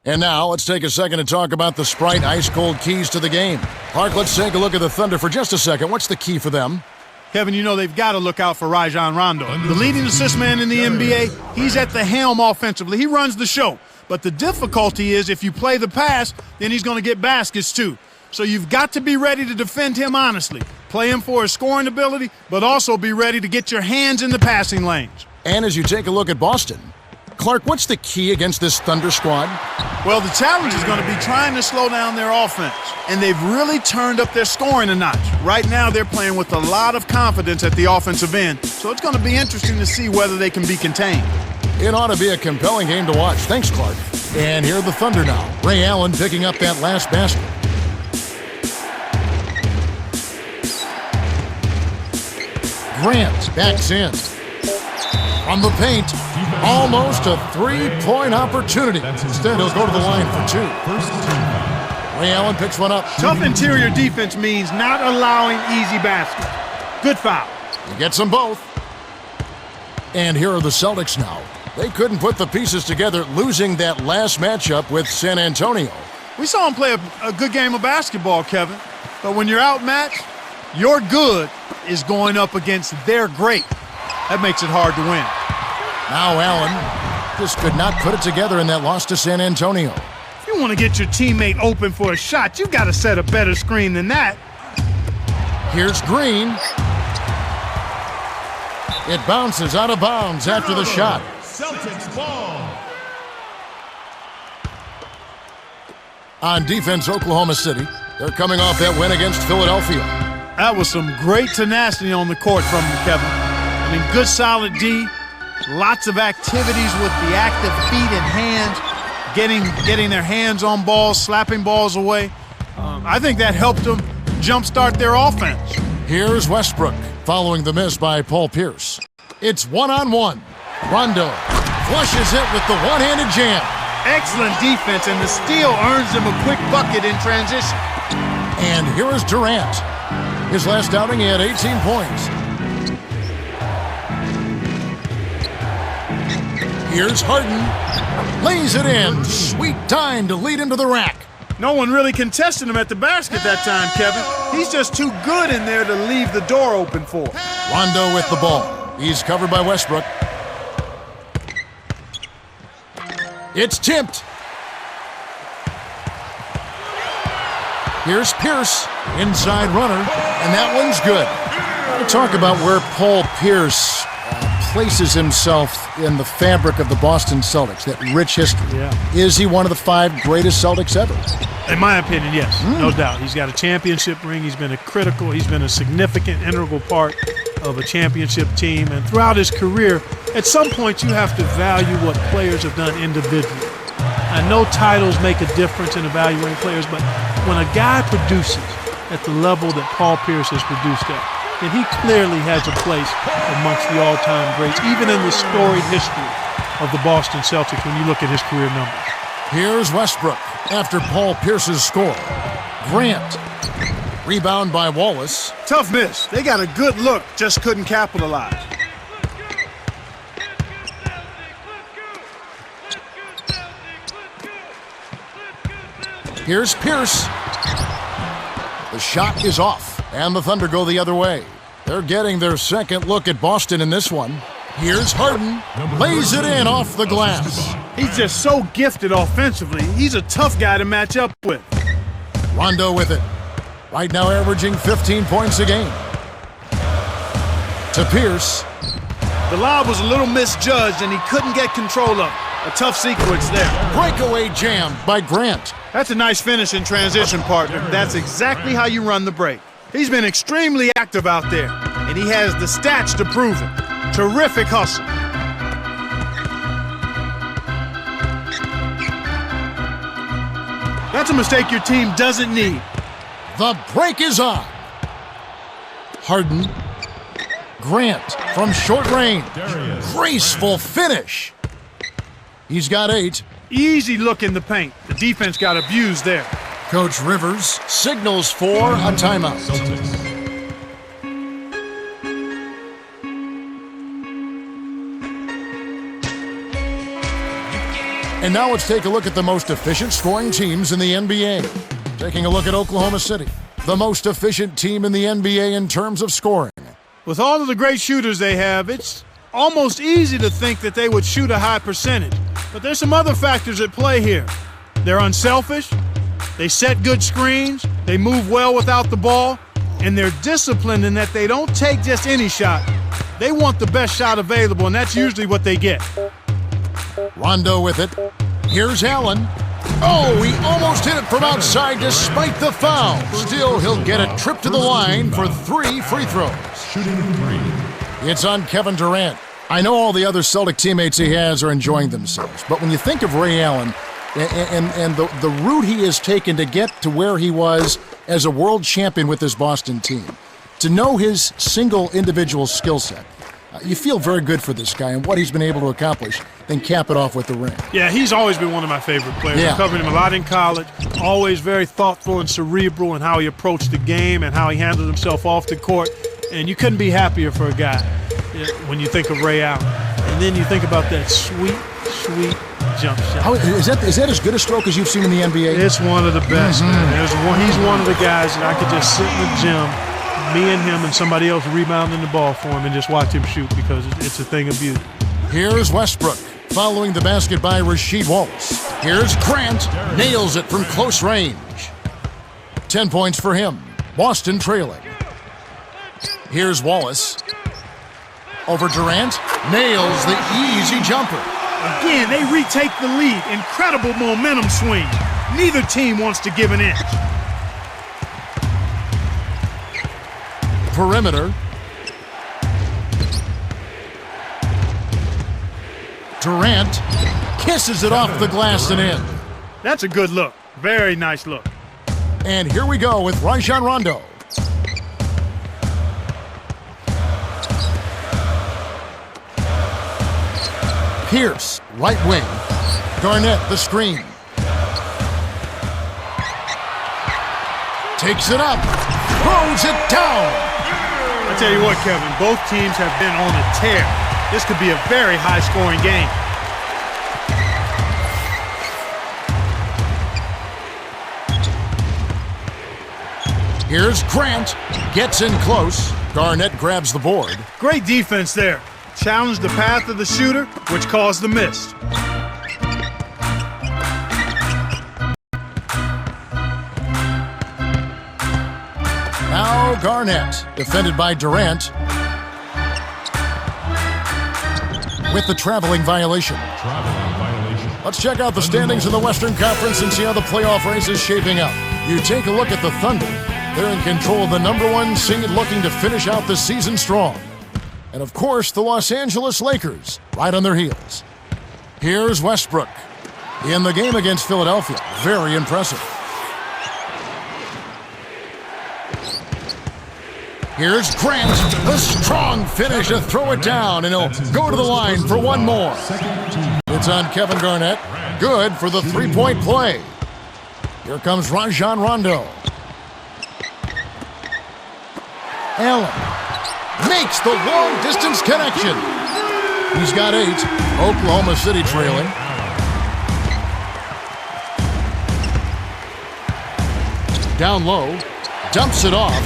And now, let's take a second to talk about the Sprite ice-cold keys to the game. Clark, let's take a look at the Thunder for just a second. What's the key for them? Kevin, you know they've got to look out for Rajon Rondo. The leading assist man in the NBA, he's at the helm offensively. He runs the show. But the difficulty is if you play the pass, then he's going to get baskets too. So you've got to be ready to defend him honestly. Play him for his scoring ability, but also be ready to get your hands in the passing lanes. And as you take a look at Boston, Clark, what's the key against this Thunder squad? Well, the challenge is going to be trying to slow down their offense, and they've really turned up their scoring a notch. Right now, they're playing with a lot of confidence at the offensive end, so it's going to be interesting to see whether they can be contained. It ought to be a compelling game to watch. Thanks, Clark. And here are the Thunder now. Ray Allen picking up that last basket. Grant backs in. From the paint, almost a three-point opportunity. Instead, he'll go to the line for two. Ray Allen picks one up. Tough interior defense means not allowing easy baskets. Good foul. He gets them both. And here are the Celtics now. They couldn't put the pieces together, losing that last matchup with San Antonio. We saw him play a good game of basketball, Kevin. But when you're outmatched, your good is going up against their great. That makes it hard to win. Now Allen just could not put it together in that loss to San Antonio. If you want to get your teammate open for a shot, you've got to set a better screen than that. Here's Green. It bounces out of bounds after the shot. Celtics ball. On defense, Oklahoma City. They're coming off that win against Philadelphia. That was some great tenacity on the court from them, Kevin. I mean, good solid D, lots of activities with the active feet and hands, getting their hands on balls, slapping balls away. I think that helped them jumpstart their offense. Here's Westbrook following the miss by Paul Pierce. It's one-on-one. Rondo flushes it with the one-handed jam. Excellent defense, and the steal earns him a quick bucket in transition. And here is Durant. His last outing, he had 18 points. Here's Harden. Lays it in. Sweet time to lead into the rack. No one really contested him at the basket that time, Kevin. He's just too good in there to leave the door open for. Rondo with the ball. He's covered by Westbrook. It's tipped. Here's Pierce, inside runner, and that one's good. We'll talk about where Paul Pierce places himself in the fabric of the Boston Celtics, that rich history. Yeah. Is he one of the 5 greatest Celtics ever? In my opinion, yes, no doubt. He's got a championship ring. He's been a significant, integral part of a championship team. And throughout his career, at some point you have to value what players have done individually. I know titles make a difference in evaluating players, but when a guy produces at the level that Paul Pierce has produced at, then he clearly has a place amongst the all-time greats, even in the storied history of the Boston Celtics when you look at his career numbers. Here's Westbrook after Paul Pierce's score. Grant. Rebound by Wallace. Tough miss. They got a good look, just couldn't capitalize. Here's Pierce. The shot is off, and the Thunder go the other way. They're getting their second look at Boston in this one. Here's Harden. Lays it in off the glass. He's just so gifted offensively. He's a tough guy to match up with. Rondo with it. Right now averaging 15 points a game. To Pierce. The lob was a little misjudged, and he couldn't get control of it. A tough sequence there. Breakaway jam by Grant. That's a nice finish in transition, partner. That's exactly how you run the break. He's been extremely active out there, and he has the stats to prove it. Terrific hustle. That's a mistake your team doesn't need. The break is on. Harden. Grant from short range. Graceful finish. He's got 8. Easy look in the paint. The defense got abused there. Coach Rivers signals for a timeout. And now let's take a look at the most efficient scoring teams in the NBA. Taking a look at Oklahoma City, the most efficient team in the NBA in terms of scoring. With all of the great shooters they have, it's almost easy to think that they would shoot a high percentage. But there's some other factors at play here. They're unselfish, they set good screens, they move well without the ball, and they're disciplined in that they don't take just any shot. They want the best shot available, and that's usually what they get. Rondo with it. Here's Allen. Oh, he almost hit it from outside despite the foul. Still, he'll get a trip to the line for 3 free throws. Shooting 3. It's on Kevin Durant. I know all the other Celtic teammates he has are enjoying themselves, but when you think of Ray Allen and the route he has taken to get to where he was as a world champion with this Boston team, to know his single individual skill set, you feel very good for this guy and what he's been able to accomplish, then cap it off with the ring. Yeah, he's always been one of my favorite players. Yeah. I covered him a lot in college, always very thoughtful and cerebral in how he approached the game and how he handled himself off the court. And you couldn't be happier for a guy when you think of Ray Allen. And then you think about that sweet, sweet jump shot. Is that as good a stroke as you've seen in the NBA? It's one of the best, man. He's one of the guys that I could just sit in the gym, me and him and somebody else rebounding the ball for him and just watch him shoot because it's a thing of beauty. Here's Westbrook following the basket by Rasheed Wallace. Here's Grant, nails it from close range. 10 points for him. Boston trailing. Here's Wallace. Over Durant, nails the easy jumper. Again, they retake the lead. Incredible momentum swing. Neither team wants to give an inch. Perimeter. Durant kisses it off the glass and in. That's a good look. Very nice look. And here we go with Rajon Rondo. Pierce, right wing. Garnett, the screen. Takes it up. Throws it down. I tell you what, Kevin, both teams have been on a tear. This could be a very high-scoring game. Here's Grant. Gets in close. Garnett grabs the board. Great defense there. Challenged the path of the shooter, which caused the miss. Now Garnett, defended by Durant. With the traveling violation. Let's check out the standings in the Western Conference and see how the playoff race is shaping up. You take a look at the Thunder. They're in control of the #1 seed, looking to finish out the season strong. And of course, the Los Angeles Lakers, right on their heels. Here's Westbrook. In the game against Philadelphia, very impressive. Here's Grant, the strong finish to throw it down, and he'll go to the line for one more. It's on Kevin Garnett. Good for the three-point play. Here comes Rajon Rondo. Allen makes the long-distance connection. He's got 8. Oklahoma City trailing. Down low, dumps it off.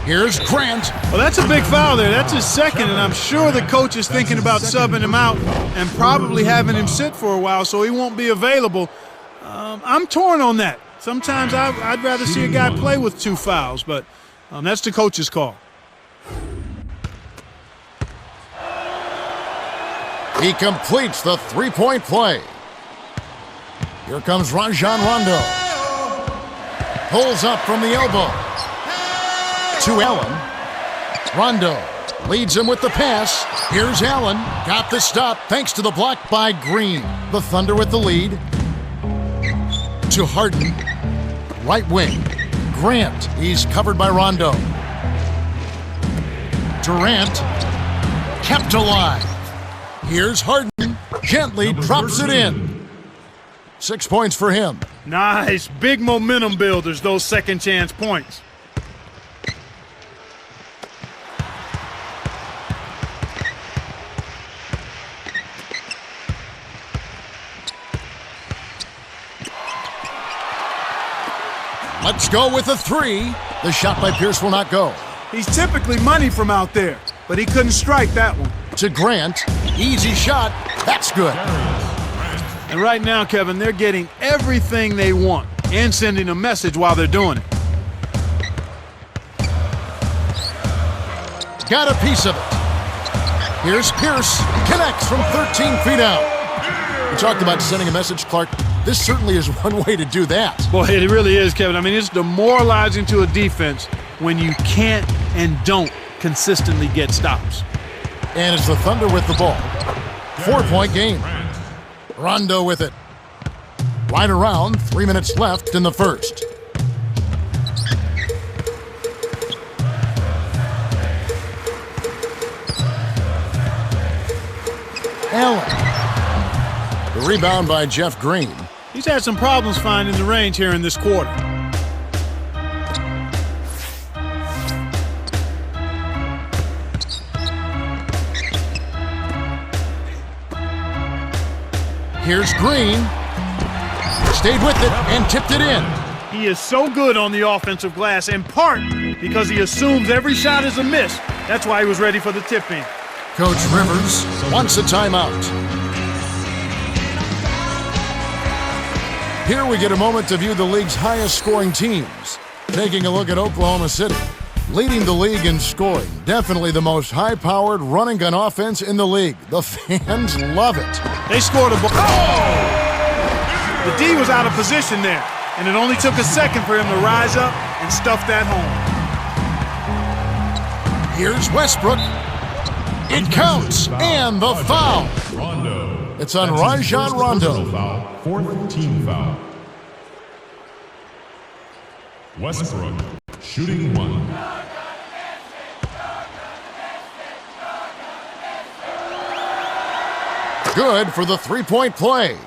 Here's Grant. Well, that's a big foul there. That's his second, and I'm sure the coach is thinking about subbing him out and probably having him sit for a while so he won't be available. I'm torn on that. Sometimes I'd rather see a guy play with 2 fouls, but that's the coach's call. He completes the three-point play. Here comes Rajon Rondo. Pulls up from the elbow. To Allen. Rondo leads him with the pass. Here's Allen. Got the stop thanks to the block by Green. The Thunder with the lead. To Harden. Right wing. Grant. He's covered by Rondo. Durant. Kept alive. Here's Harden. Gently drops it in. 6 points for him. Nice. Big momentum builders, those second chance points. Let's go with a three. The shot by Pierce will not go. He's typically money from out there, but he couldn't strike that one. To Grant. Easy shot. That's good. And right now, Kevin, they're getting everything they want and sending a message while they're doing it. Got a piece of it. Here's Pierce. Connects from 13 feet out. We talked about sending a message, Clark. This certainly is one way to do that. Boy, it really is, Kevin. I mean, it's demoralizing to a defense when you can't and don't consistently get stops. And it's the Thunder with the ball. 4-point game. Rondo with it. Right around 3 minutes left in the first. Allen. The rebound by Jeff Green. He's had some problems finding the range here in this quarter. Here's Green. Stayed with it and tipped it in. He is so good on the offensive glass, in part because he assumes every shot is a miss. That's why he was ready for the tip-in. Coach Rivers wants a timeout. Here we get a moment to view the league's highest scoring teams. Taking a look at Oklahoma City. Leading the league in scoring. Definitely the most high-powered running gun offense in the league. The fans love it. They scored a ball. Oh! The D was out of position there, and it only took a second for him to rise up and stuff that home. Here's Westbrook. It counts, and the foul. Rondo. It's on Rajon Rondo. Foul. Fourth team foul. Westbrook, shooting one. Good for the three-point play.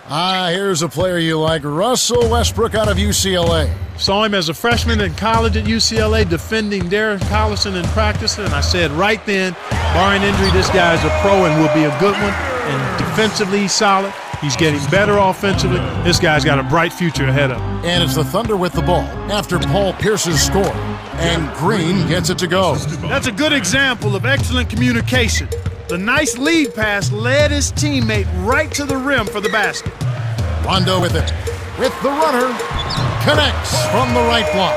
Here's a player you like, Russell Westbrook out of UCLA. Saw him as a freshman in college at UCLA defending Derek Collison in practice, and I said right then, barring injury, this guy's a pro and will be a good one. And defensively, he's solid. He's getting better offensively. This guy's got a bright future ahead of him. And it's the Thunder with the ball after Paul Pierce's score. And Green gets it to go. That's a good example of excellent communication. The nice lead pass led his teammate right to the rim for the basket. Rondo with it. With the runner. Connects from the right block.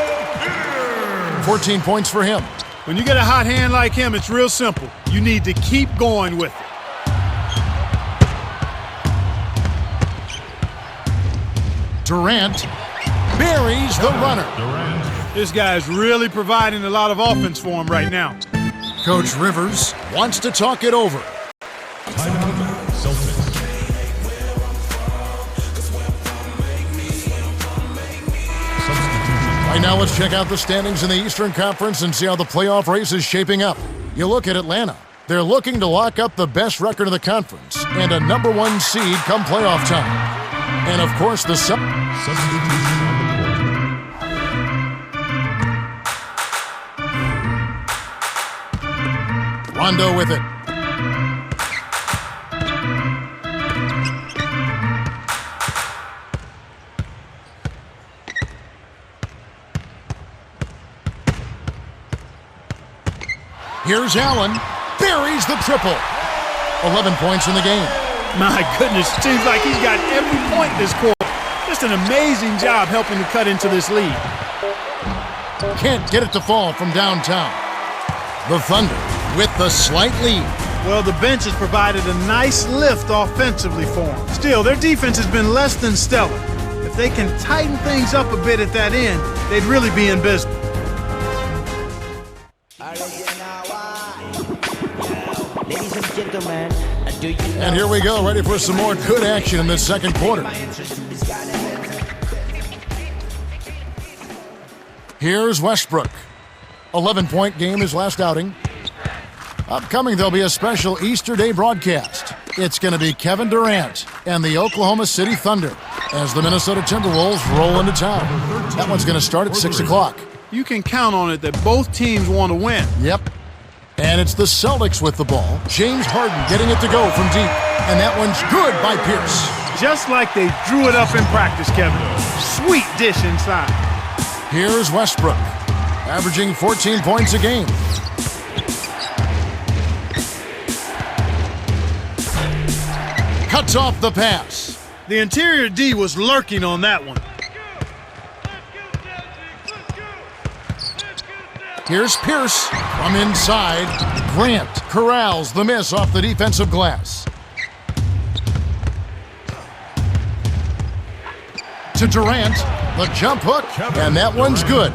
14 points for him. When you get a hot hand like him, it's real simple. You need to keep going with it. Durant buries the runner. This guy's really providing a lot of offense for him right now. Coach Rivers wants to talk it over. Timeout, Celtics. Right now, let's check out the standings in the Eastern Conference and see how the playoff race is shaping up. You look at Atlanta. They're looking to lock up the best record of the conference and a #1 seed come playoff time. And, of course, the Substitution on the court. Rondo with it. Here's Allen. Buries the triple. 11 points in the game. My goodness, seems like he's got every point this quarter. Just an amazing job helping to cut into this lead. Can't get it to fall from downtown. The Thunder with the slight lead. Well, the bench has provided a nice lift offensively for them. Still, their defense has been less than stellar. If they can tighten things up a bit at that end, they'd really be in business. Ladies and gentlemen, And here we go, ready for some more good action in this second quarter. Here's Westbrook. 11-point game his last outing. Upcoming, there'll be a special Easter Day broadcast. It's going to be Kevin Durant and the Oklahoma City Thunder as the Minnesota Timberwolves roll into town. That one's going to start at 6 o'clock. You can count on it that both teams want to win. Yep. And it's the Celtics with the ball. James Harden getting it to go from deep. And that one's good by Pierce. Just like they drew it up in practice, Kevin. Sweet dish inside. Here's Westbrook, averaging 14 points a game. Cuts off the pass. The interior D was lurking on that one. Here's Pierce from inside. Grant corrals the miss off the defensive glass. To Durant, the jump hook, and that one's good.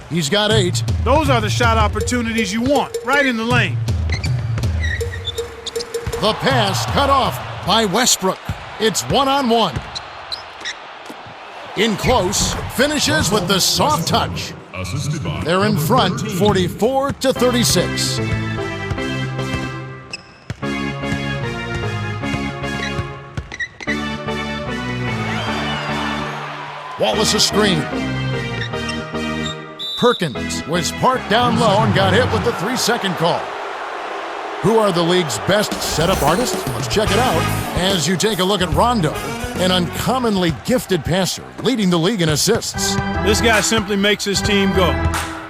He's got 8. Those are the shot opportunities you want, right in the lane. The pass cut off by Westbrook. It's 1-on-1. In close, finishes with the soft touch. Assisted by They're in front, 44-36. Wallace a screen. Perkins was parked down low and got hit with the 3-second call. Who are the league's best setup artists? Let's check it out as you take a look at Rondo, an uncommonly gifted passer, leading the league in assists. This guy simply makes his team go.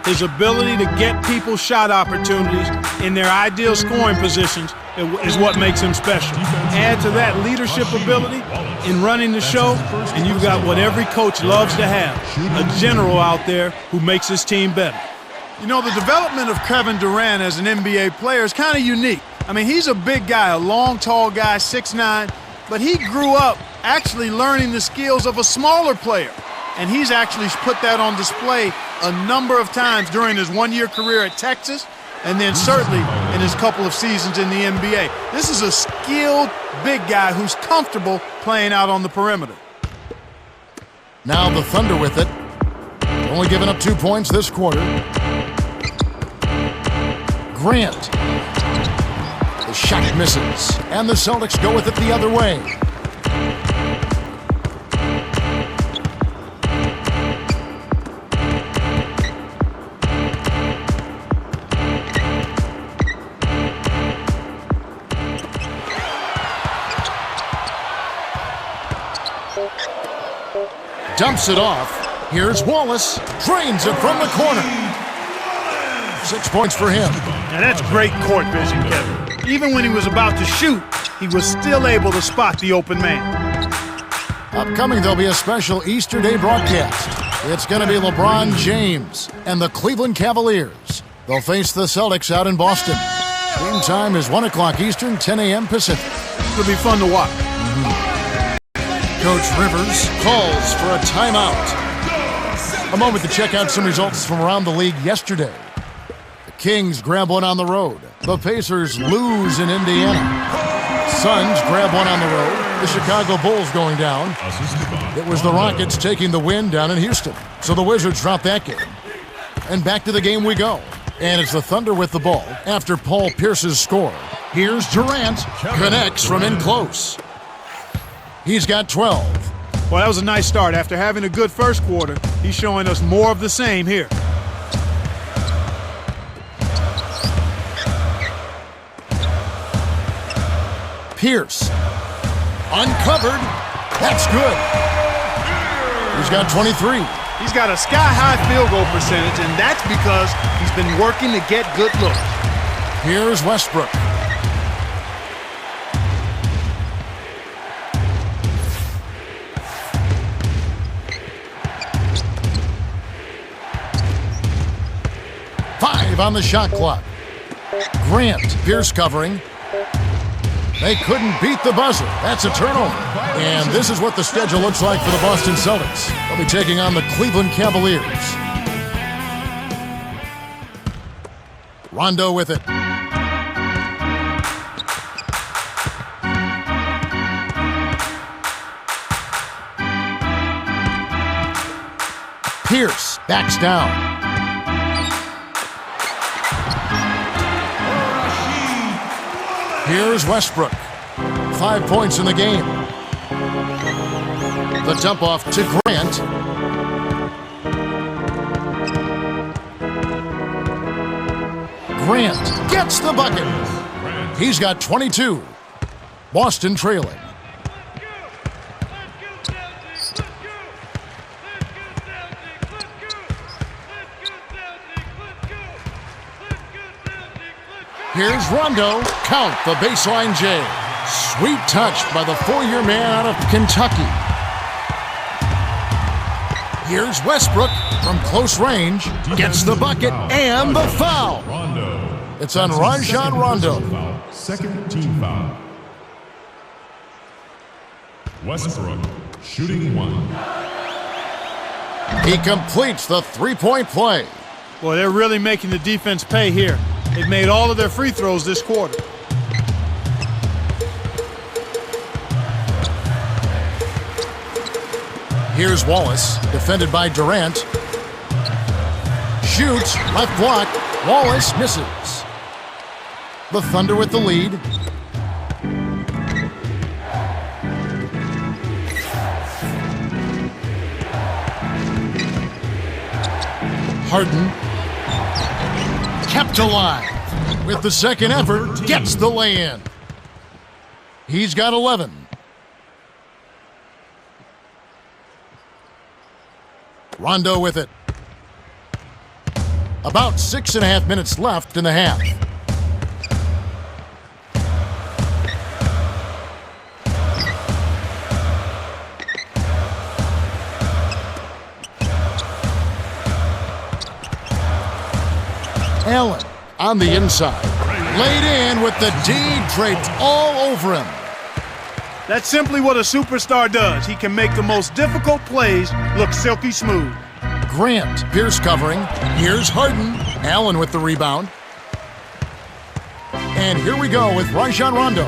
His ability to get people shot opportunities in their ideal scoring positions is what makes him special. Add to that leadership ability in running the show, and you've got what every coach loves to have, a general out there who makes his team better. You know, the development of Kevin Durant as an NBA player is kind of unique. I mean, he's a big guy, a long, tall guy, 6'9", but he grew up actually learning the skills of a smaller player. And he's actually put that on display a number of times during his one-year career at Texas, and then certainly in his couple of seasons in the NBA. This is a skilled big guy who's comfortable playing out on the perimeter. Now the Thunder with it. Only giving up 2 points this quarter. Grant. The shot misses, and the Celtics go with it the other way. Dumps it off. Here's Wallace. Drains it from the corner. 6 points for him. Now that's great court vision, Kevin. Even when he was about to shoot, he was still able to spot the open man. Upcoming, there'll be a special Easter Day broadcast. It's going to be LeBron James and the Cleveland Cavaliers. They'll face the Celtics out in Boston. Game time is 1 o'clock Eastern, 10 a.m. Pacific. It'll be fun to watch. Coach Rivers calls for a timeout. A moment to check out some results from around the league yesterday. The Kings grab one on the road. The Pacers lose in Indiana. Suns grab one on the road. The Chicago Bulls going down. It was the Rockets taking the win down in Houston. So the Wizards drop that game. And back to the game we go. And it's the Thunder with the ball after Paul Pierce's score. Here's Durant. Connects from in close. He's got 12. Well, that was a nice start. After having a good first quarter, he's showing us more of the same here. Pierce. Uncovered. That's good. He's got 23. He's got a sky-high field goal percentage, and that's because he's been working to get good looks. Here's Westbrook. On the shot clock. Grant, Pierce covering. They couldn't beat the buzzer. That's a turnover. And this is what the schedule looks like for the Boston Celtics. They'll be taking on the Cleveland Cavaliers. Rondo with it. Pierce backs down. Here's Westbrook. 5 points in the game. The dump off to Grant. Grant gets the bucket. He's got 22. Boston trailing. Here's Rondo. Count the baseline J. Sweet touch by the 4-year man out of Kentucky. Here's Westbrook from close range. Gets the bucket and the foul. Rondo. It's on Rajon Rondo. Second team foul. Westbrook, shooting 1. He completes the three-point play. Boy, they're really making the defense pay here. They've made all of their free throws this quarter. Here's Wallace, defended by Durant. Shoots, left block. Wallace misses. The Thunder with the lead. Harden kept alive with the second effort, gets the lay-in. He's got 11. Rondo with it. About 6.5 minutes left in the half. Allen on the inside. Laid in with the D draped all over him. That's simply what a superstar does. He can make the most difficult plays look silky smooth. Grant, Pierce covering. Here's Harden. Allen with the rebound. And here we go with Rajon Rondo.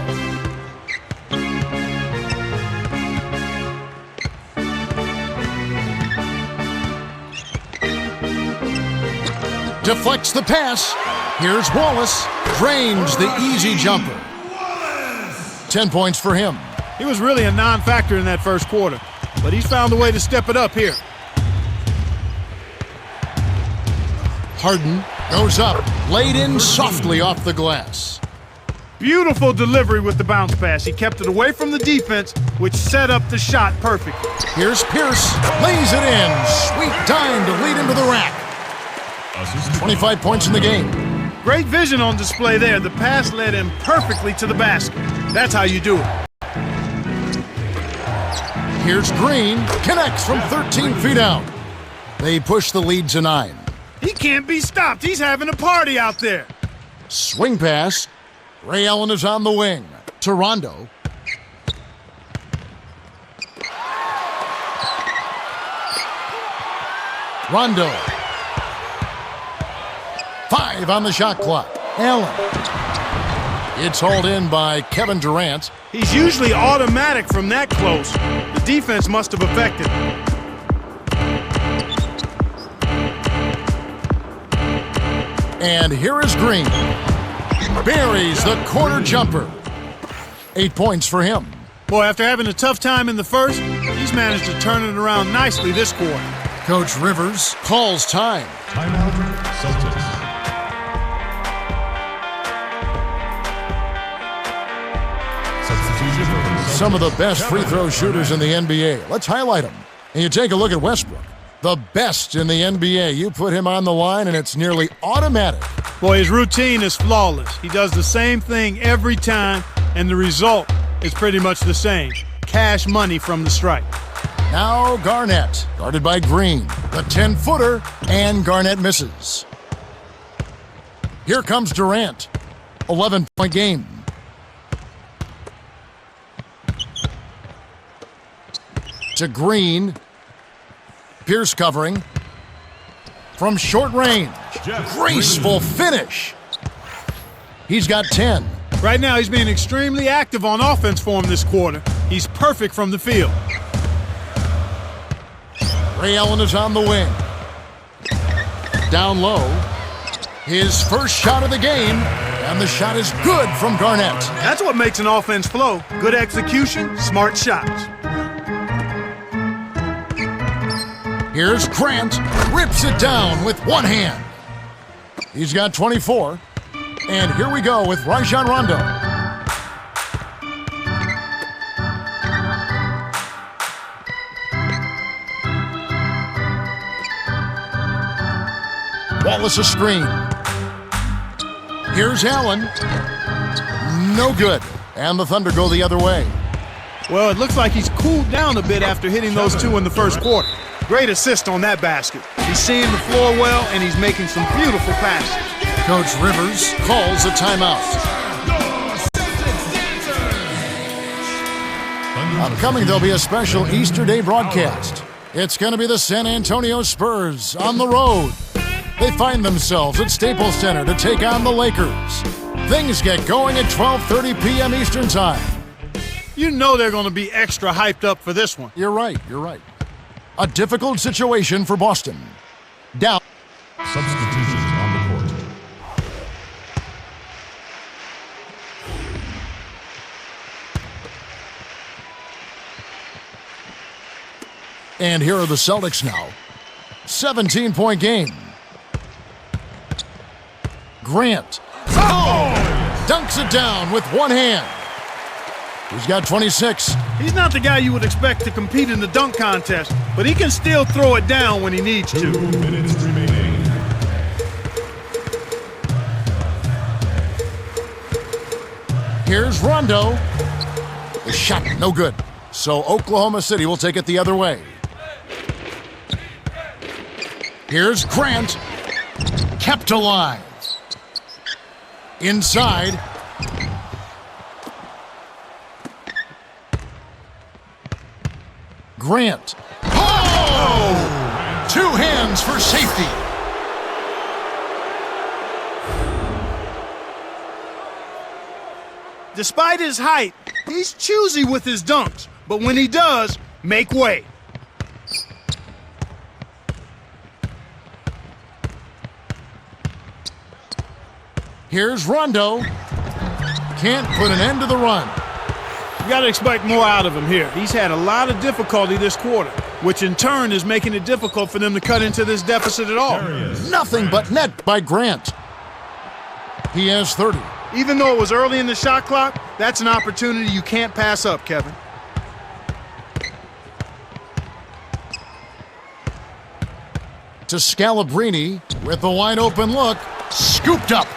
Deflects the pass. Here's Wallace. Drains the easy jumper. 10 points for him. He was really a non-factor in that first quarter, but he's found a way to step it up here. Harden goes up, laid in softly off the glass. Beautiful delivery with the bounce pass. He kept it away from the defense, which set up the shot perfectly. Here's Pierce, lays it in. Sweet dime to lead him to the rack. 25 points in the game. Great vision on display there. The pass led him perfectly to the basket. That's how you do it. Here's Green, connects from 13 feet out. They push the lead to 9. He can't be stopped. He's having a party out there. Swing pass. Ray Allen is on the wing. To Rondo. Rondo. 5 on the shot clock. Allen. It's hauled in by Kevin Durant. He's usually automatic from that close. The defense must have affected him. And here is Green. Buries the corner jumper. 8 points for him. Boy, after having a tough time in the first, he's managed to turn it around nicely this quarter. Coach Rivers calls time. Timeout, Celtics. Substitution for the Some of the Celtics. best free throw shooters in the NBA. Let's highlight them. And you take a look at Westbrook. The best in the NBA. You put him on the line and it's nearly automatic. Boy, his routine is flawless. He does the same thing every time, and the result is pretty much the same. Cash money from the stripe. Now Garnett, guarded by Green. The 10-footer, and Garnett misses. Here comes Durant. 11-point game. To Green. Pierce covering. From short range. Graceful finish. He's got 10. Right now, he's being extremely active on offense for him this quarter. He's perfect from the field. Ray Allen is on the wing. Down low. His first shot of the game, and the shot is good from Garnett. That's what makes an offense flow. Good execution, smart shots. Here's Grant, rips it down with one hand. He's got 24. And here we go with Rajon Rondo. Wallace a screen. Here's Allen. No good. And the Thunder go the other way. Well, it looks like he's cooled down a bit after hitting those two in the first quarter. Great assist on that basket. He's seeing the floor well, and he's making some beautiful passes. Coach Rivers calls a timeout. Upcoming, there'll be a special Easter Day broadcast. It's going to be the San Antonio Spurs on the road. They find themselves at Staples Center to take on the Lakers. Things get going at 12:30 p.m. Eastern Time. You know they're going to be extra hyped up for this one. You're right. A difficult situation for Boston. Down. Substitutions on the court. And here are the Celtics now. 17-point game. Grant. Dunks it down with one hand. He's got 26. He's not the guy you would expect to compete in the dunk contest, but he can still throw it down when he needs to. 2 minutes remaining. Here's Rondo. The shot, no good. So Oklahoma City will take it the other way. Here's Grant. Kept alive. Inside. Grant. Oh! 2 hands for safety. Despite his height, he's choosy with his dunks, but when he does, make way. Here's Rondo. Can't put an end to the run. You got to expect more out of him here. He's had a lot of difficulty this quarter, which in turn is making it difficult for them to cut into this deficit at all. Nothing but net by Grant. He has 30. Even though it was early in the shot clock, that's an opportunity you can't pass up, Kevin. To Scalabrini with a wide open look. Scooped up.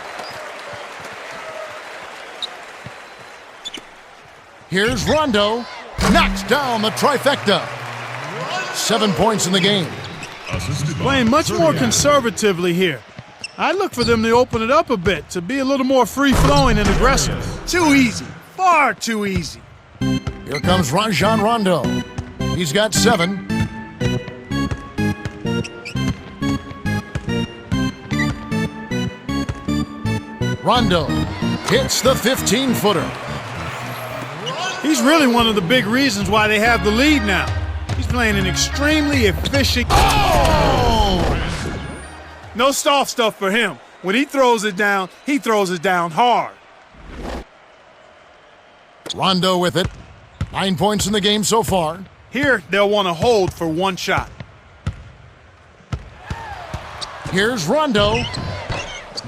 Here's Rondo. Knocks down the trifecta. 7 points in the game. Playing much more conservatively here. I look for them to open it up a bit, to be a little more free-flowing and aggressive. Too easy. Far too easy. Here comes Rajon Rondo. He's got 7. Rondo hits the 15-footer. He's really one of the big reasons why they have the lead now. He's playing an extremely efficient... Oh! No soft stuff for him. When he throws it down hard. Rondo with it. 9 points in the game so far. Here, they'll want to hold for one shot. Here's Rondo.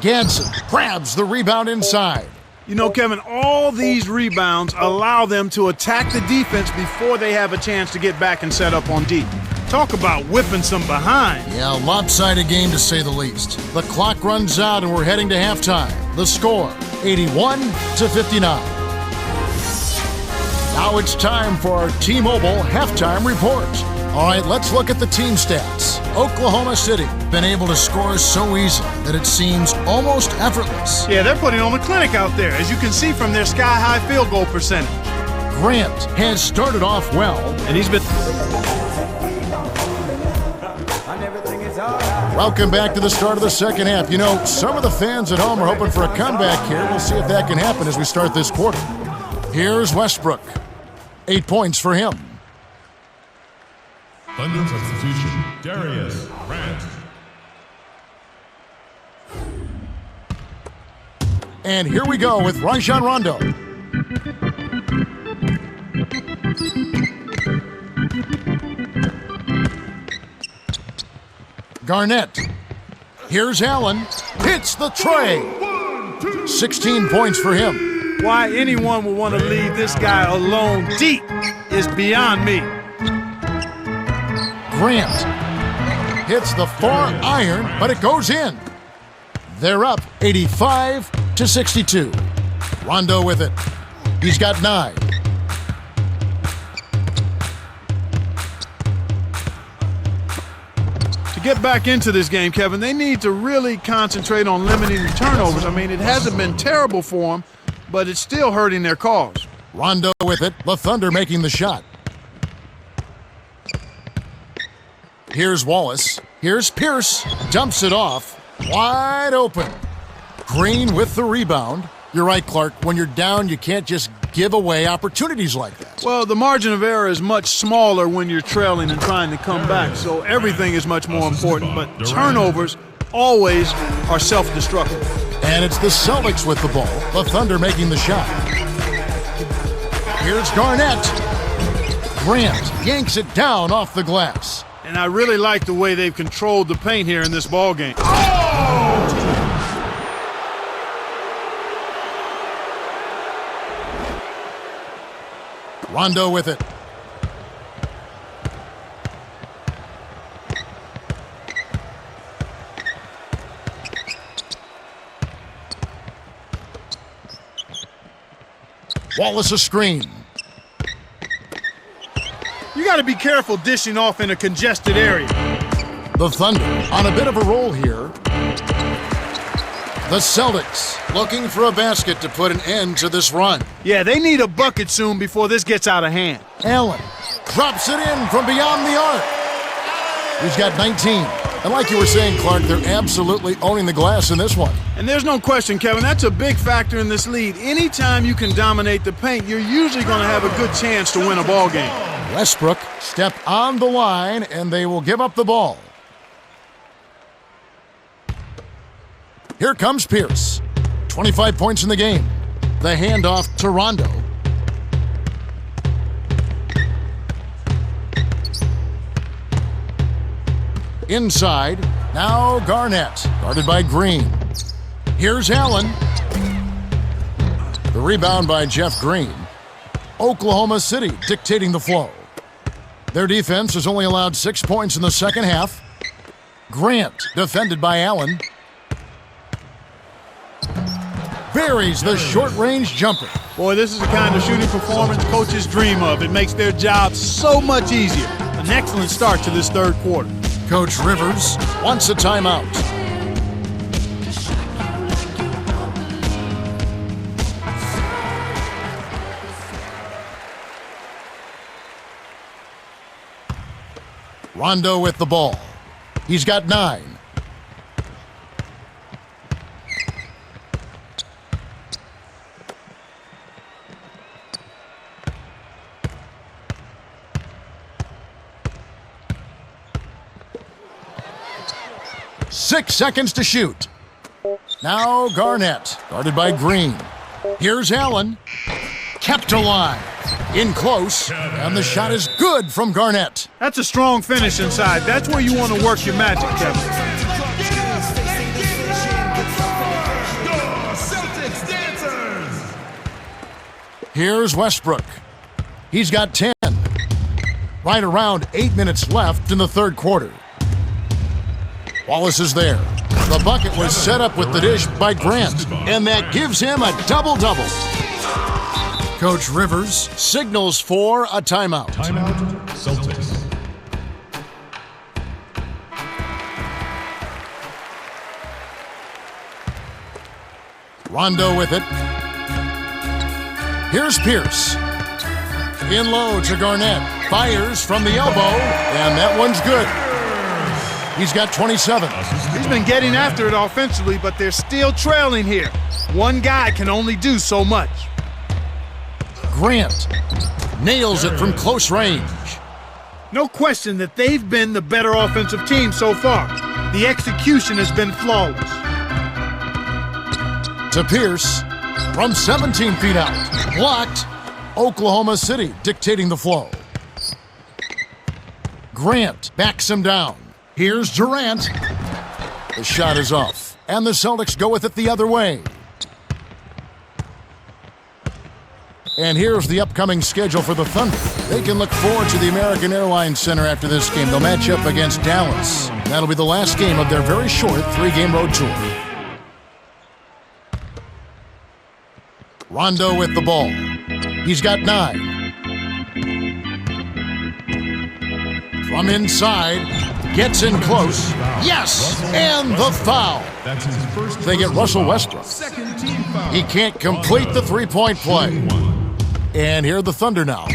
Ganson grabs the rebound inside. You know, Kevin, all these rebounds allow them to attack the defense before they have a chance to get back and set up on D. Talk about whipping some behind. Yeah, lopsided game to say the least. The clock runs out and we're heading to halftime. The score, 81-59. Now it's time for our T-Mobile halftime report. All right, let's look at the team stats. Oklahoma City been able to score so easily that it seems almost effortless. Yeah, they're putting on a clinic out there, as you can see from their sky-high field goal percentage. Grant has started off well. And he's been... Welcome back to the start of the second half. You know, some of the fans at home are hoping for a comeback here. We'll see if that can happen as we start this quarter. Here's Westbrook. 8 points for him. Thunder substitution, Darius Grant. And here we go with Rajon Rondo. Garnett. Here's Allen. Hits the tray. 16 points for him. Why anyone would want to leave this guy alone deep is beyond me. Grant hits the far iron, but it goes in. They're up 85-79. to 62. Rondo with it. He's got 9. To get back into this game, Kevin, they need to really concentrate on limiting the turnovers. I mean, it hasn't been terrible for them, but it's still hurting their cause. Rondo with it. The Thunder making the shot. Here's Wallace. Here's Pierce. Dumps it off. Wide open. Green with the rebound. You're right, Clark. When you're down, you can't just give away opportunities like that. Well, the margin of error is much smaller when you're trailing and trying to come back, so everything is much more important. But turnovers always are self-destructive. And it's the Celtics with the ball. The Thunder making the shot. Here's Garnett. Grant yanks it down off the glass. And I really like the way they've controlled the paint here in this ball game. Rondo with it. Wallace a screen. You got to be careful dishing off in a congested area. The Thunder on a bit of a roll here. The Celtics looking for a basket to put an end to this run. Yeah, they need a bucket soon before this gets out of hand. Allen drops it in from beyond the arc. He's got 19. And like you were saying, Clark, they're absolutely owning the glass in this one. And there's no question, Kevin, that's a big factor in this lead. Anytime you can dominate the paint, you're usually going to have a good chance to win a ball game. Westbrook step on the line, and they will give up the ball. Here comes Pierce. 25 points in the game. The handoff to Rondo. Inside, now Garnett, guarded by Green. Here's Allen. The rebound by Jeff Green. Oklahoma City dictating the flow. Their defense has only allowed 6 points in the second half. Grant, defended by Allen. Buries the short-range jumper. Boy, this is the kind of shooting performance coaches dream of. It makes their job so much easier. An excellent start to this third quarter. Coach Rivers wants a timeout. Rondo with the ball. He's got 9. Six seconds to shoot. Now Garnett, guarded by Green. Here's Allen. Kept alive. In close, and the shot is good from Garnett. That's a strong finish inside. That's where you want to work your magic, Kevin. Here's Westbrook. He's got 10. Right around 8 minutes left in the third quarter. Wallace is there. The bucket was set up with the dish by Grant, and that gives him a double-double. Coach Rivers signals for a timeout. Timeout, Celtics. Rondo with it. Here's Pierce. In low to Garnett. Fires from the elbow, and that one's good. He's got 27. He's been getting after it offensively, but they're still trailing here. One guy can only do so much. Grant nails it from close range. No question that they've been the better offensive team so far. The execution has been flawless. To Pierce from 17 feet out. Blocked. Oklahoma City dictating the flow. Grant backs him down. Here's Durant. The shot is off, and the Celtics go with it the other way. And here's the upcoming schedule for the Thunder. They can look forward to the American Airlines Center after this game. They'll match up against Dallas. That'll be the last game of their very short 3-game road tour. Rondo with the ball. He's got 9. From inside, gets in close. Yes, and the foul. That's his first. They get Russell Westbrook. Second team foul. He can't complete the three-point play. And here are the Thunder now.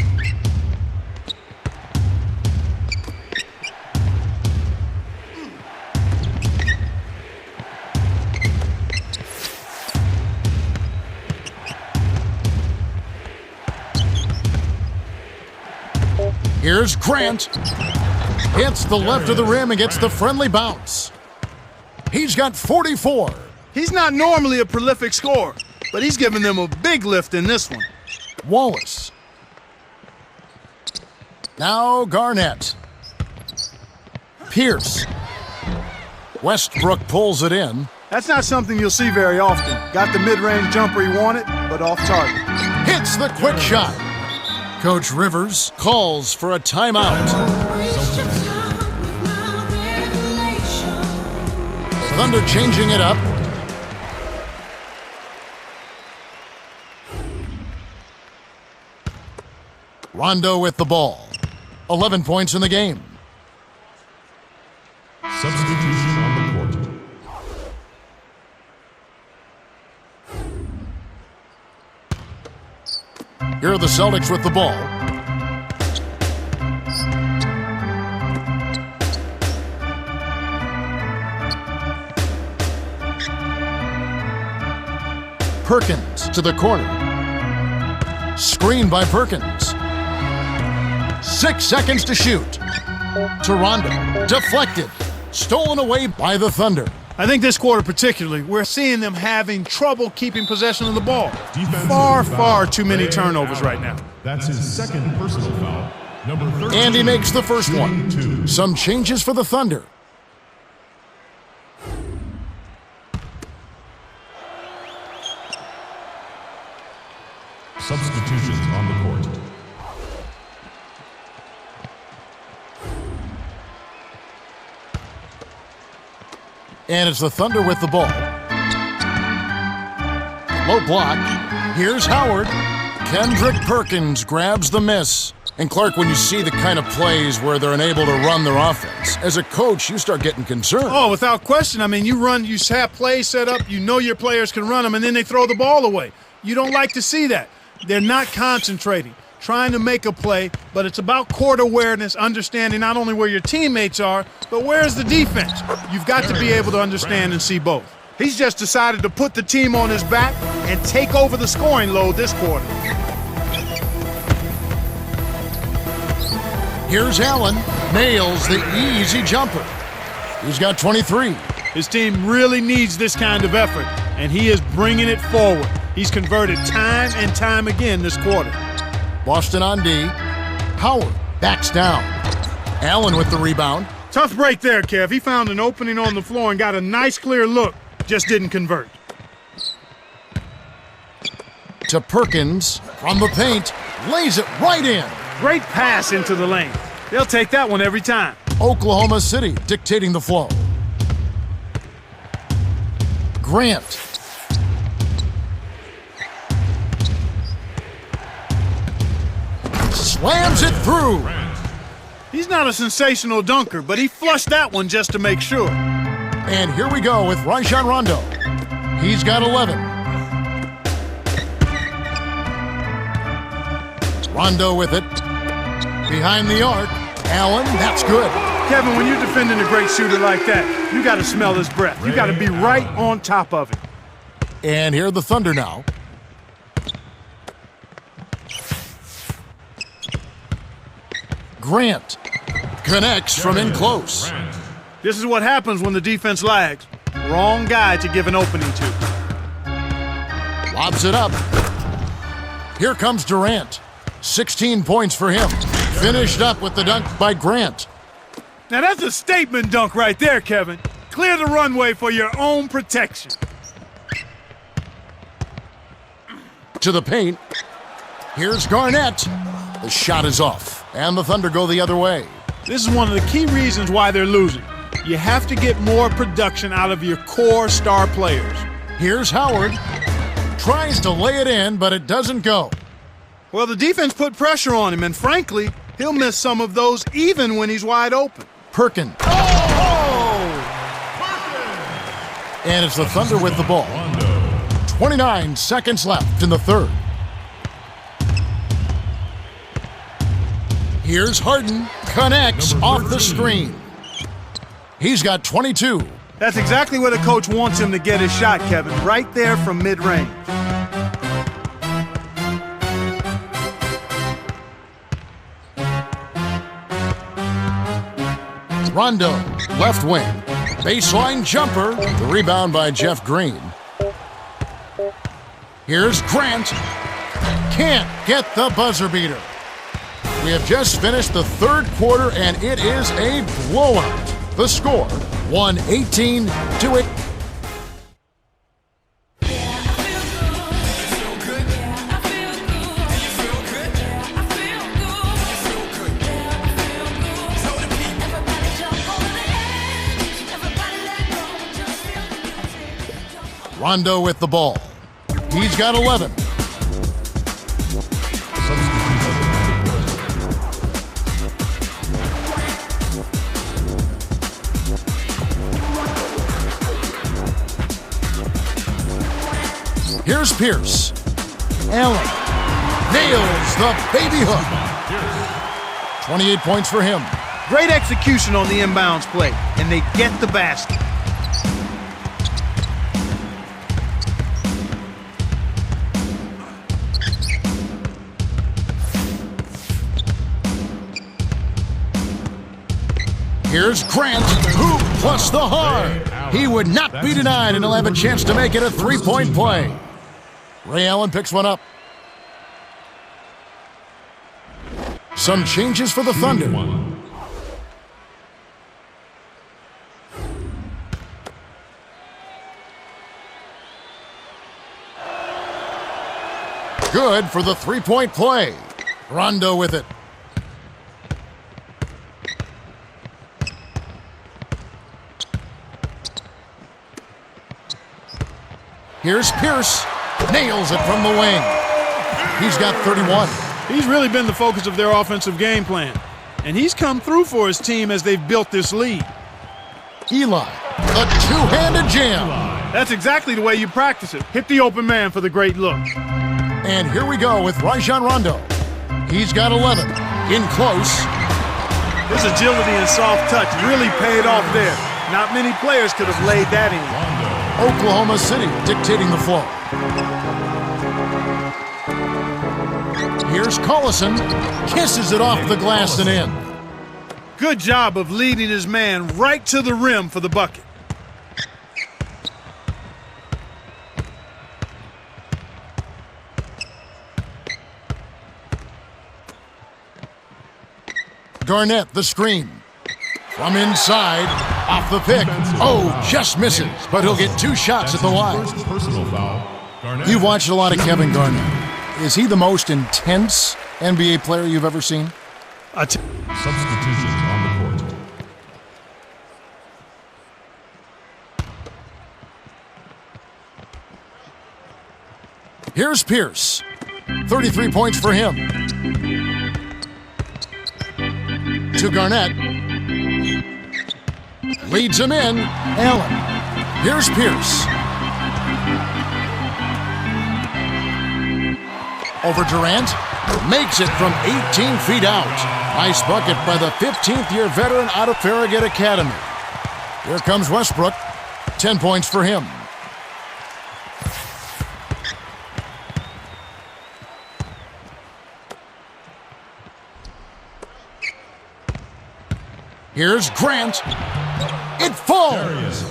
Here's Grant. Hits the left of the rim and gets the friendly bounce. He's got 44. He's not normally a prolific scorer, but he's giving them a big lift in this one. Wallace. Now Garnett. Pierce. Westbrook pulls it in. That's not something you'll see very often. Got the mid-range jumper he wanted, but off target. Hits the quick shot. Coach Rivers calls for a timeout. Thunder changing it up. Rondo with the ball. 11 points in the game. Substitution on the court. Here are the Celtics with the ball. Perkins to the corner. Screen by Perkins. 6 seconds to shoot. To Rondo. Deflected. Stolen away by the Thunder. I think this quarter particularly, we're seeing them having trouble keeping possession of the ball. Defensive Far foul. too many Ray turnovers right Allen. now. That's his second personal foul. Number 13. And he makes the first one. Shooting 2. Some changes for the Thunder. Substitutions on the court. And it's the Thunder with the ball. Low block. Here's Howard. Kendrick Perkins grabs the miss. And Clark, when you see the kind of plays where they're unable to run their offense, as a coach, you start getting concerned. Oh, without question. I mean, you have plays set up, you know your players can run them, and then they throw the ball away. You don't like to see that. They're not concentrating, trying to make a play, but it's about court awareness, understanding not only where your teammates are, but where's the defense. You've got to be able to understand and see both. He's just decided to put the team on his back and take over the scoring load this quarter. Here's Allen. Nails the easy jumper. He's got 23. His team really needs this kind of effort, and he is bringing it forward. He's converted time and time again this quarter. Boston on D. Howard backs down. Allen with the rebound. Tough break there, Kev. He found an opening on the floor and got a nice clear look. Just didn't convert. To Perkins from the paint. Lays it right in. Great pass into the lane. They'll take that one every time. Oklahoma City dictating the flow. Grant. Slams it through. He's not a sensational dunker, but he flushed that one just to make sure. And here we go with Rajon Rondo. He's got 11. Rondo with it. Behind the arc. Allen, that's good. Kevin, when you're defending a great shooter like that, you got to smell his breath. You got to be right on top of it. And here are the Thunder now. Grant connects from in close. This is what happens when the defense lags. Wrong guy to give an opening to. Lobs it up. Here comes Durant. 16 points for him. Finished up with the dunk by Grant. Now that's a statement dunk right there, Kevin. Clear the runway for your own protection. To the paint. Here's Garnett. The shot is off, and the Thunder go the other way. This is one of the key reasons why they're losing. You have to get more production out of your core star players. Here's Howard. Tries to lay it in, but it doesn't go. Well, the defense put pressure on him, and frankly, he'll miss some of those even when he's wide open. Perkins. And it's the Thunder with the ball. 29 seconds left in the third. Here's Harden. Connects off the screen. He's got 22. That's exactly where the coach wants him to get his shot, Kevin. Right there from mid-range. Rondo, left wing. Baseline jumper. The rebound by Jeff Green. Here's Grant. Can't get the buzzer beater. We have just finished the third quarter, and it is a blowout. The score, 118-8. Rondo with the ball. He's got 11. Here's Pierce. Allen nails the baby hook. 28 points for him. Great execution on the inbounds play, and they get the basket. Here's Grant, hoop plus the hard. He would not be denied, and he'll have a chance to make it a three-point play. Ray Allen picks one up. Some changes for the Thunder. Good for the three-point play. Rondo with it. Here's Pierce. Nails it from the wing. He's got 31. He's really been the focus of their offensive game plan. And he's come through for his team as they've built this lead. Eli, a two-handed jam. That's exactly the way you practice it. Hit the open man for the great look. And here we go with Rajon Rondo. He's got 11. In close. His agility and soft touch really paid off there. Not many players could have laid that in. Oklahoma City dictating the flow. Here's Collison. Kisses it off the glass and in. Good job of leading his man right to the rim for the bucket. Garnett, the screen. From inside, off the pick. Oh, just misses, but he'll get two shots at the line. You've watched a lot of Kevin Garnett. Is he the most intense NBA player you've ever seen? Substitutions on the court. Here's Pierce. 33 points for him. To Garnett. Leads him in. Allen. Here's Pierce. Over Durant. Makes it from 18 feet out. Nice bucket by the 15th-year veteran out of Farragut Academy. Here comes Westbrook. 10 points for him. Here's Grant. It falls.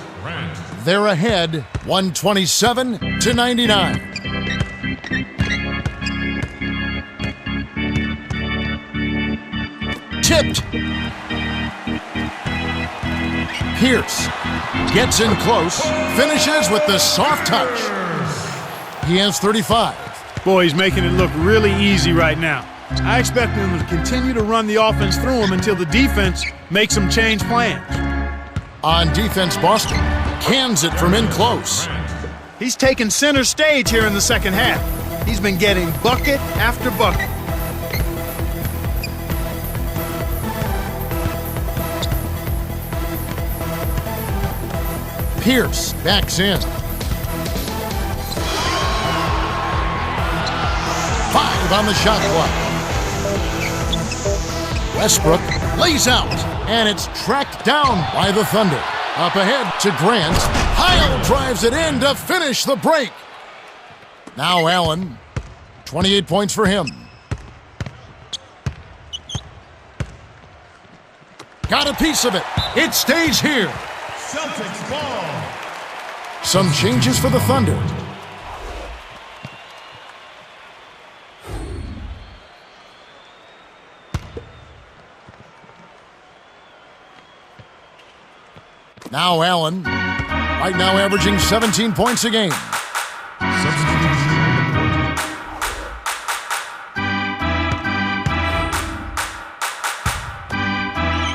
They're ahead, 127-99. Tipped. Pierce gets in close, finishes with the soft touch. He has 35. Boy, he's making it look really easy right now. I expect him to continue to run the offense through him until the defense makes him change plans. On defense, Boston cans it from in close. He's taken center stage here in the second half. He's been getting bucket after bucket. Pierce backs in. 5 on the shot clock. Westbrook lays out, and it's tracked down by the Thunder. Up ahead to Grant. Heil drives it in to finish the break. Now Allen, 28 points for him. Got a piece of it. It stays here. Celtics ball. Some changes for the Thunder. Now Allen, right now averaging 17 points a game. Substitution on the court.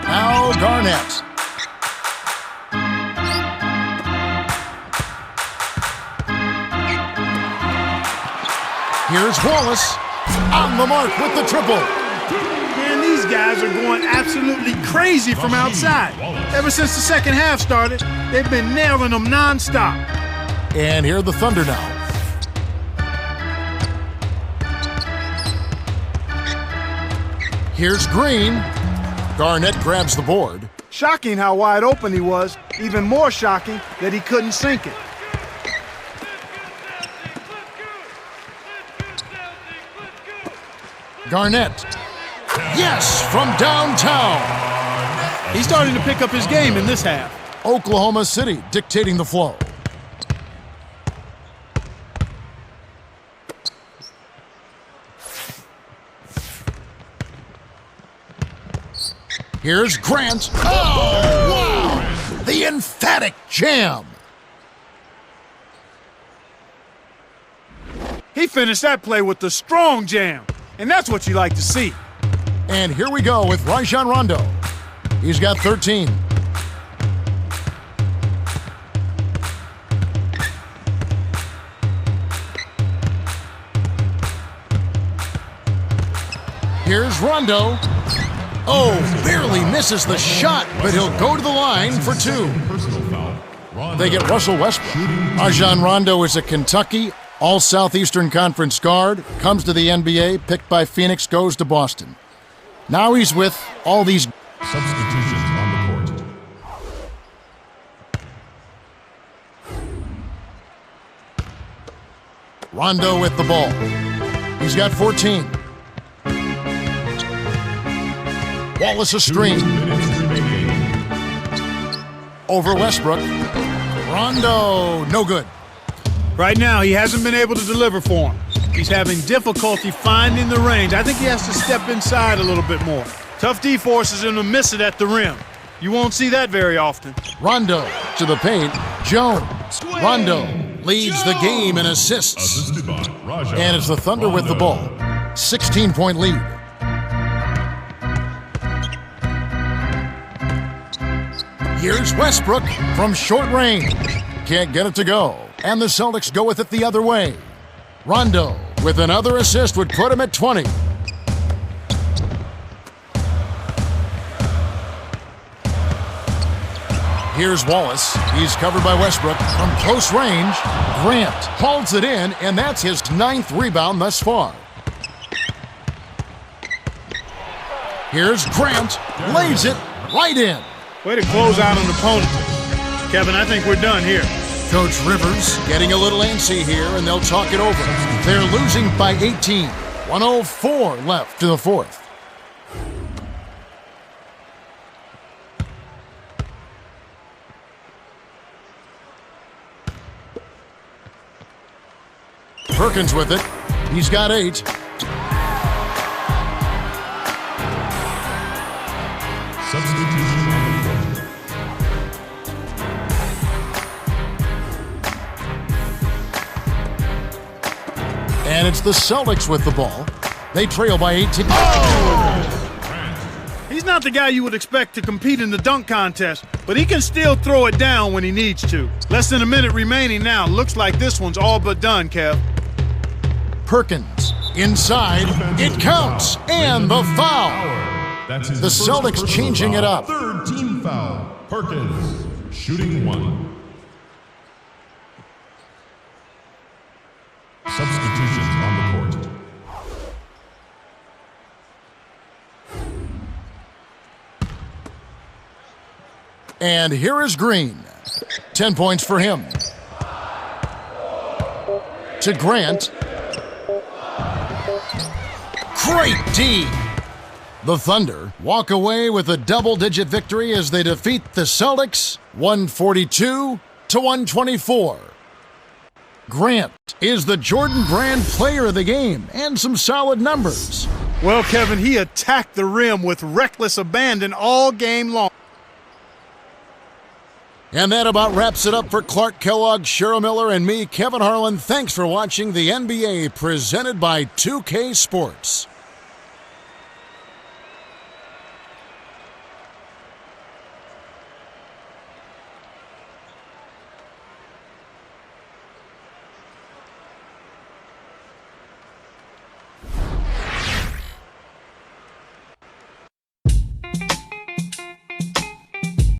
Now Garnett. Here's Wallace on the mark with the triple. Man, these guys are going absolutely crazy from outside. Ever since the second half started, they've been nailing them nonstop. And here are the Thunder now. Here's Green. Garnett grabs the board. Shocking how wide open he was. Even more shocking that he couldn't sink it. Garnett. Yes, from downtown. He's starting to pick up his game in this half. Oklahoma City dictating the flow. Here's Grant. Oh, wow! The emphatic jam. He finished that play with the strong jam, and that's what you like to see. And here we go with Rajon Rondo. He's got 13. Here's Rondo. Oh, barely misses the shot, but he'll go to the line for 2. Personal foul. They get Russell Westbrook. Rajon Rondo is a Kentucky All-Southeastern Conference guard, comes to the NBA, picked by Phoenix, goes to Boston. Now he's with all these. Substitutions on the court. Rondo with the ball. He's got 14. Wallace a screen. 2 minutes remaining. Over Westbrook. Rondo, no good. Right now, he hasn't been able to deliver for him. He's having difficulty finding the range. I think he has to step inside a little bit more. Tough D forces him to miss it at the rim. You won't see that very often. Rondo to the paint. Jones. Rondo leads the game in assists. Assisted by Rajon And it's the Thunder with the Rondo. ball. 16-point lead. Here's Westbrook from short range. Can't get it to go. And the Celtics go with it the other way. Rondo with another assist would put him at 20. Here's Wallace. He's covered by Westbrook from close range. Grant hauls it in, and that's his 9th rebound thus far. Here's Grant. Lays it right in. Way to close out an opponent. Kevin, I think we're done here. Coach Rivers getting a little antsy here, and they'll talk it over. They're losing by 18. 104 left to the fourth. Perkins with it. He's got 8. Substitution on the court. And it's the Celtics with the ball. They trail by 18. He's not not the guy you would expect to compete in the dunk contest, but he can still throw it down when he needs to. Less than a minute remaining now. Looks like this one's all but done, Kev. Perkins, inside, it counts, and the foul. That's his The first Celtics personal changing it foul. up. Third team foul. Perkins, shooting 1. Substitutions on the court. And here is Green. 10 points for him. To Grant. Great D. The Thunder walk away with a double-digit victory as they defeat the Celtics 142-124. Grant is the Jordan Brand player of the game and some solid numbers. Well, Kevin, he attacked the rim with reckless abandon all game long. And that about wraps it up for Clark Kellogg, Cheryl Miller, and me, Kevin Harlan. Thanks for watching the NBA presented by 2K Sports.